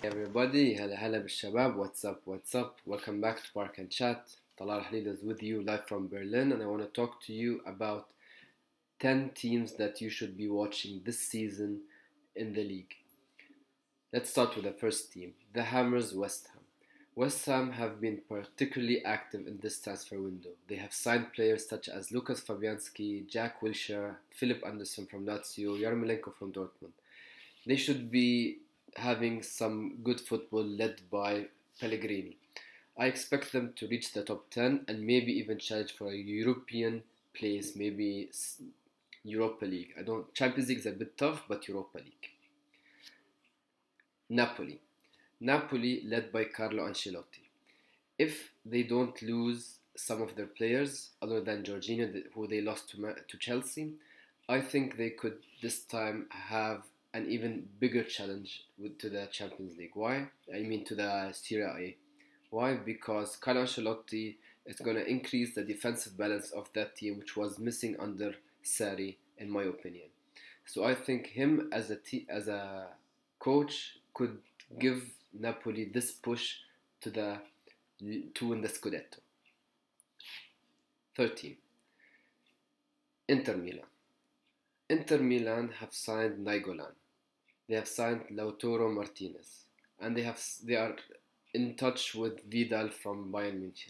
Everybody, هلا هلا بالشباب. What's up? Welcome back to Park and Chat. Talal Halil is with you live from Berlin, and I want to talk to you about 10 teams that you should be watching this season in the league. Let's start with the first team, the Hammers West Ham. West Ham have been particularly active in this transfer window. They have signed players such as Lucas Fabianski, Jack Wilshere, Philip Anderson from Lazio, Yarmolenko from Dortmund. They should be having some good football led by Pellegrini. I expect them to reach the top 10 and maybe even challenge for a European place, maybe Europa League. Champions League is a bit tough, but Europa League. Napoli led by Carlo Ancelotti. If they don't lose some of their players other than Jorginho, who they lost to Chelsea, I think they could this time have an even bigger challenge to the Champions League. Why? To the Serie A. Why? Because Carlo Ancelotti is going to increase the defensive balance of that team, which was missing under Sarri, in my opinion. So I think him as a coach could give Napoli this push to win the Scudetto. 13. Inter Milan. Inter Milan have signed Nainggolan. They have signed Lautaro Martinez, and they are in touch with Vidal from Bayern München.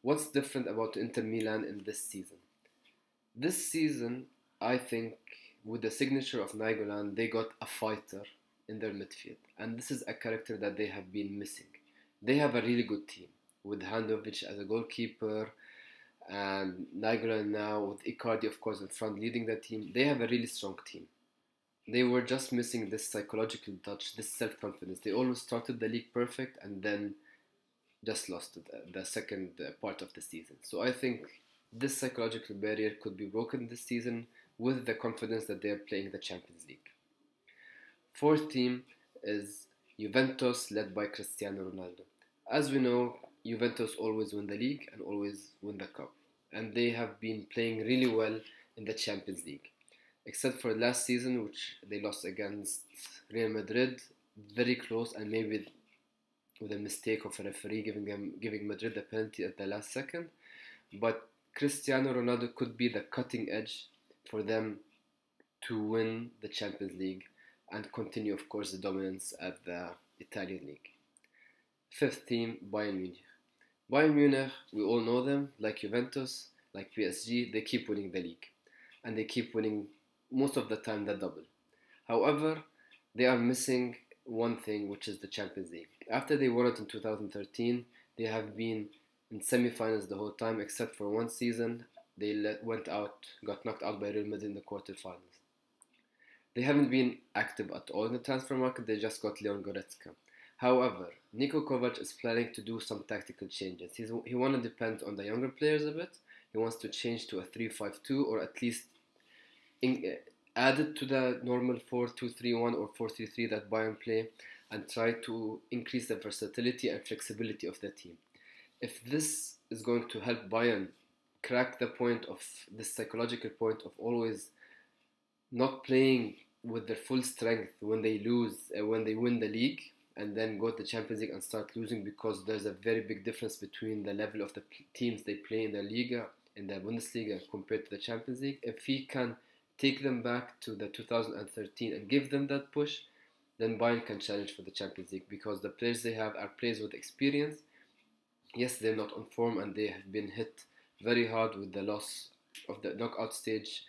What's different about Inter Milan in this season? This season, I think, with the signature of Nainggolan, they got a fighter in their midfield, and this is a character that they have been missing. They have a really good team with Handanovic as a goalkeeper, and Nainggolan now with Icardi, of course, in front leading the team. They have a really strong team. They were just missing this psychological touch, this self-confidence. They always started the league perfect and then just lost the second part of the season. So I think this psychological barrier could be broken this season with the confidence that they are playing the Champions League. Fourth team is Juventus, led by Cristiano Ronaldo. As we know, Juventus always win the league and always win the cup. And they have been playing really well in the Champions League. Except for last season, which they lost against Real Madrid, very close, and maybe with a mistake of a referee giving Madrid a penalty at the last second. But Cristiano Ronaldo could be the cutting edge for them to win the Champions League and continue, of course, the dominance at the Italian league. Fifth team, Bayern Munich. Bayern Munich, we all know them, like Juventus, like PSG, they keep winning the league. And they keep winning most of the time the double. However, they are missing one thing, which is the Champions League. After they won it in 2013, they have been in semi-finals the whole time, except for one season. They got knocked out by Real Madrid in the quarterfinals. They haven't been active at all in the transfer market. They just got Leon Goretzka. However, Niko Kovac is planning to do some tactical changes. He wants to depend on the younger players a bit. He wants to change to a 3-5-2, or at least add it to the normal 4-2-3-1 or 4-3-3 that Bayern play, and try to increase the versatility and flexibility of the team. If this is going to help Bayern crack the point of this psychological point of always not playing with their full strength when they win the league, and then go to the Champions League and start losing, because there's a very big difference between the level of the teams they play in the Liga, in the Bundesliga, compared to the Champions League. If he can take them back to the 2013 and give them that push, then Bayern can challenge for the Champions League, because the players they have are players with experience. Yes, they're not on form and they have been hit very hard with the loss of the knockout stage,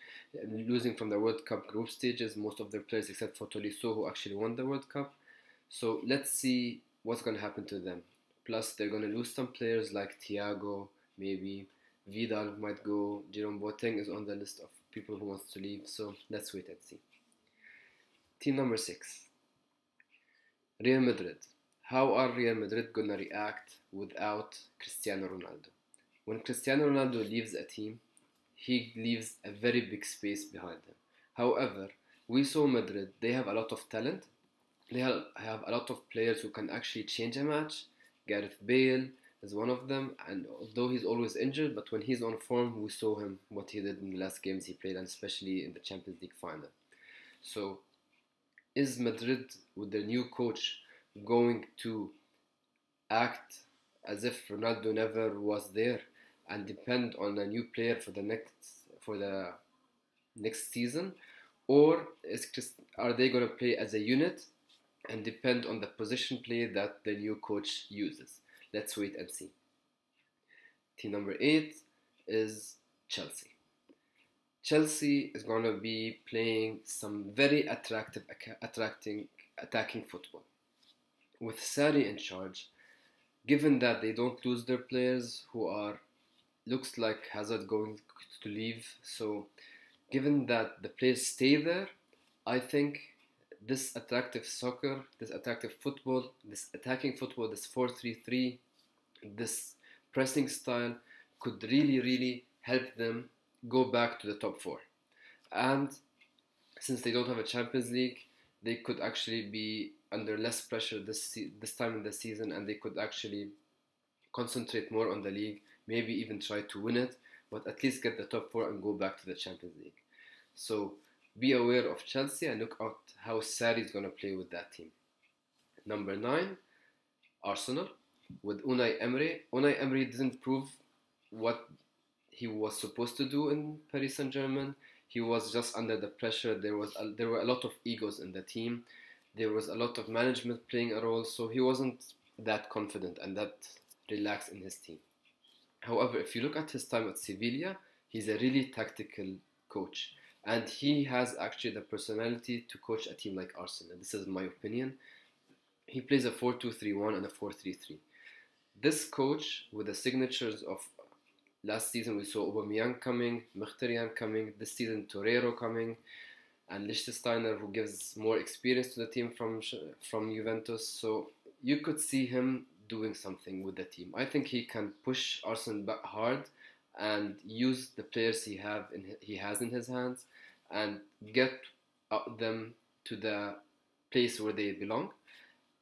losing from the World Cup group stages, most of their players except for Tolisso, who actually won the World Cup. So let's see what's going to happen to them. Plus, they're going to lose some players like Thiago, maybe Vidal might go. Jerome Boateng is on the list of people who wants to leave. So let's wait and see. Team number 6. Real Madrid. How are Real Madrid going to react without Cristiano Ronaldo? When Cristiano Ronaldo leaves a team, he leaves a very big space behind him. However, we saw Madrid, they have a lot of talent. They have a lot of players who can actually change a match. Gareth Bale is one of them, and although he's always injured, but when he's on form, we saw him, what he did in the last games he played, and especially in the Champions League final. So, is Madrid, with their new coach, going to act as if Ronaldo never was there and depend on a new player for the next season, or are they going to play as a unit and depend on the position play that the new coach uses? Let's wait and see. Team number 8 is Chelsea. Chelsea is going to be playing some very attacking football. With Sarri in charge, given that they don't lose their players who are, looks like Hazard going to leave, so given that the players stay there, I think this attractive soccer, this attractive football, this attacking football, this 4-3-3, this pressing style could really, really help them go back to the top 4. And since they don't have a Champions League, they could actually be under less pressure this time in the season, and they could actually concentrate more on the league, maybe even try to win it, but at least get the top 4 and go back to the Champions League. So be aware of Chelsea and look out how Sarri is going to play with that team. Number 9, Arsenal, with Unai Emery. Unai Emery didn't prove what he was supposed to do in Paris Saint-Germain. He was just under the pressure. There were a lot of egos in the team. There was a lot of management playing a role, so he wasn't that confident and that relaxed in his team. However, if you look at his time at Sevilla, he's a really tactical coach. And he has actually the personality to coach a team like Arsenal. This is my opinion. He plays a 4-2-3-1 and a 4-3-3. This coach, with the signatures of last season, we saw Aubameyang coming, Mkhitaryan coming, this season Torreira coming, and Lichtsteiner, who gives more experience to the team from Juventus. So you could see him doing something with the team. I think he can push Arsenal back hard and use the players he has in his hands and get them to the place where they belong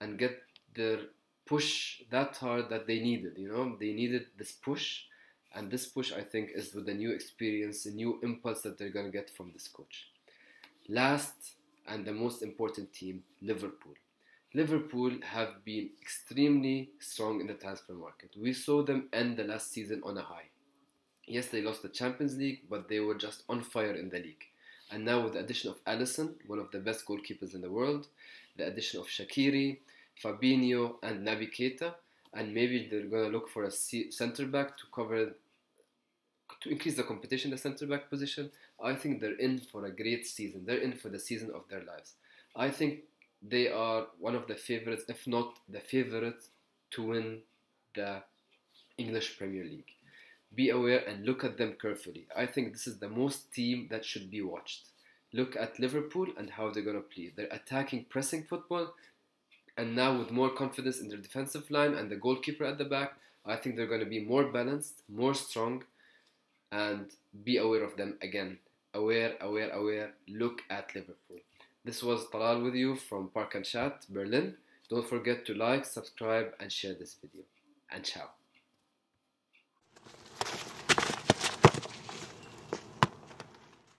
and get their push that hard that they needed. They needed this push, and this push, I think, is with the new experience, the new impulse that they're going to get from this coach. Last and the most important team, Liverpool. Liverpool have been extremely strong in the transfer market. We saw them end the last season on a high. Yes, they lost the Champions League, but they were just on fire in the league. And now with the addition of Alisson, one of the best goalkeepers in the world, the addition of Shaqiri, Fabinho and Naby Keita, and maybe they're going to look for a centre-back to increase the competition in the centre-back position. I think they're in for a great season. They're in for the season of their lives. I think they are one of the favourites, if not the favourite, to win the English Premier League. Be aware and look at them carefully. I think this is the most team that should be watched. Look at Liverpool and how they're going to play. They're attacking, pressing football, and now with more confidence in their defensive line and the goalkeeper at the back, I think they're going to be more balanced, more strong, and be aware of them again. Aware. Look at Liverpool. This was Talal with you from Park and Chat, Berlin. Don't forget to like, subscribe, and share this video. And ciao.